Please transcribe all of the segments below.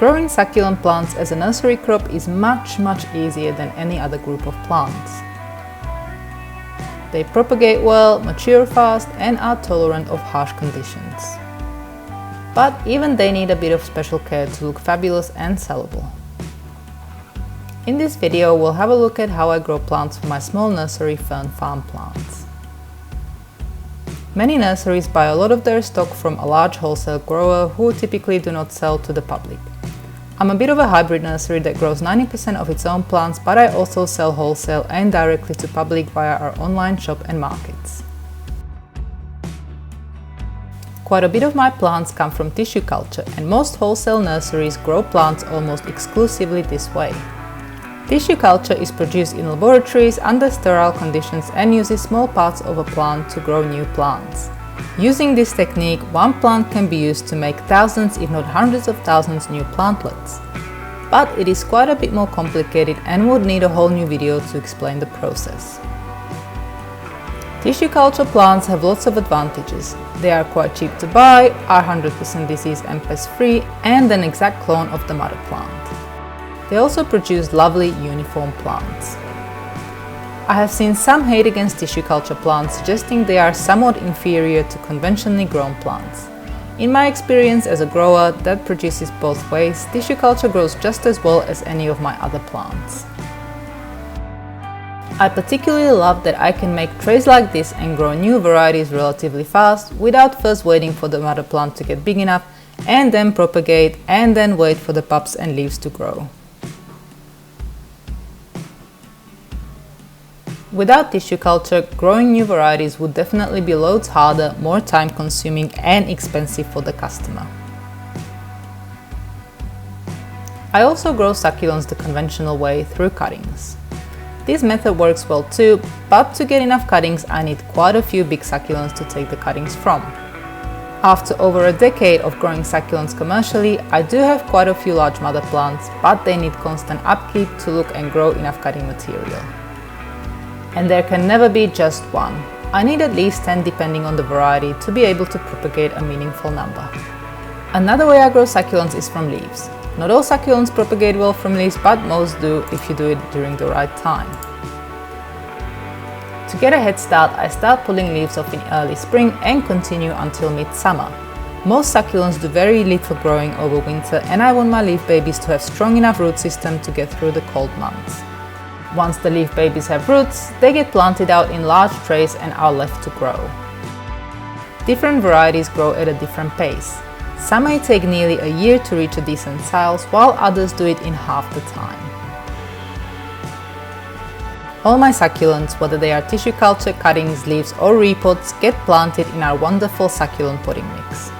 Growing succulent plants as a nursery crop is much easier than any other group of plants. They propagate well, mature fast, and are tolerant of harsh conditions. But even they need a bit of special care to look fabulous and sellable. In this video, we'll have a look at how I grow plants for my small nursery fern farm plants. Many nurseries buy a lot of their stock from a large wholesale grower who typically do not sell to the public. I'm a bit of a hybrid nursery that grows 90% of its own plants, but I also sell wholesale and directly to public via our online shop and markets. Quite a bit of my plants come from tissue culture, and most wholesale nurseries grow plants almost exclusively this way. Tissue culture is produced in laboratories under sterile conditions and uses small parts of a plant to grow new plants. Using this technique, one plant can be used to make thousands, if not hundreds of thousands, new plantlets. But it is quite a bit more complicated and would need a whole new video to explain the process. Tissue culture plants have lots of advantages. They are quite cheap to buy, are 100% disease and pest free, and an exact clone of the mother plant. They also produce lovely uniform plants. I have seen some hate against tissue culture plants, suggesting they are somewhat inferior to conventionally grown plants. In my experience as a grower that produces both ways, tissue culture grows just as well as any of my other plants. I particularly love that I can make trays like this and grow new varieties relatively fast without first waiting for the mother plant to get big enough and then propagate and then wait for the pups and leaves to grow. Without tissue culture, growing new varieties would definitely be loads harder, more time consuming and expensive for the customer. I also grow succulents the conventional way through cuttings. This method works well too, but to get enough cuttings I need quite a few big succulents to take the cuttings from. After over a decade of growing succulents commercially, I do have quite a few large mother plants, but they need constant upkeep to look and grow enough cutting material. And there can never be just one. I need at least 10 depending on the variety to be able to propagate a meaningful number. Another way I grow succulents is from leaves. Not all succulents propagate well from leaves, but most do if you do it during the right time. To get a head start, I start pulling leaves off in early spring and continue until mid-summer. Most succulents do very little growing over winter, and I want my leaf babies to have strong enough root system to get through the cold months. Once the leaf babies have roots, they get planted out in large trays and are left to grow. Different varieties grow at a different pace. Some may take nearly a year to reach a decent size, while others do it in half the time. All my succulents, whether they are tissue culture, cuttings, leaves or repots, get planted in our wonderful succulent potting mix.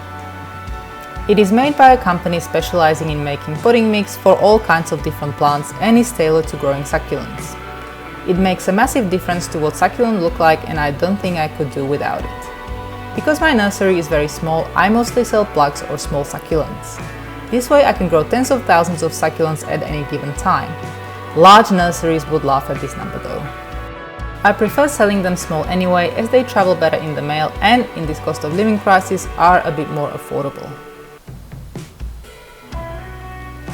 It is made by a company specializing in making potting mix for all kinds of different plants and is tailored to growing succulents. It makes a massive difference to what succulents look like, and I don't think I could do without it. Because my nursery is very small, I mostly sell plugs or small succulents. This way I can grow tens of thousands of succulents at any given time. Large nurseries would laugh at this number though. I prefer selling them small anyway, as they travel better in the mail and, in this cost of living crisis, are a bit more affordable.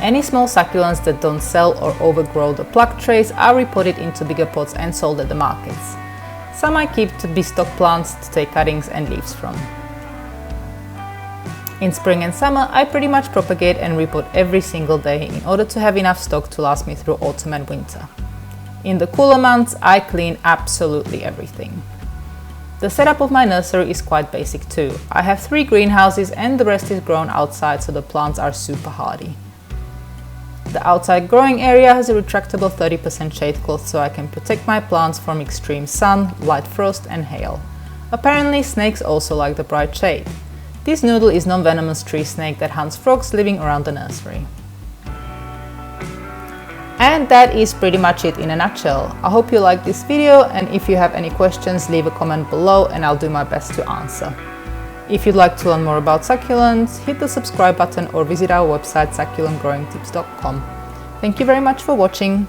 Any small succulents that don't sell or overgrow the plug trays are repotted into bigger pots and sold at the markets. Some I keep to be stock plants to take cuttings and leaves from. In spring and summer, I pretty much propagate and repot every single day in order to have enough stock to last me through autumn and winter. In the cooler months, I clean absolutely everything. The setup of my nursery is quite basic too. I have 3 greenhouses and the rest is grown outside, so the plants are super hardy. The outside growing area has a retractable 30% shade cloth so I can protect my plants from extreme sun, light frost and hail. Apparently snakes also like the bright shade. This noodle is non-venomous tree snake that hunts frogs living around the nursery. And that is pretty much it in a nutshell. I hope you liked this video, and if you have any questions, leave a comment below and I'll do my best to answer. If you'd like to learn more about succulents, hit the subscribe button or visit our website succulentgrowingtips.com. Thank you very much for watching.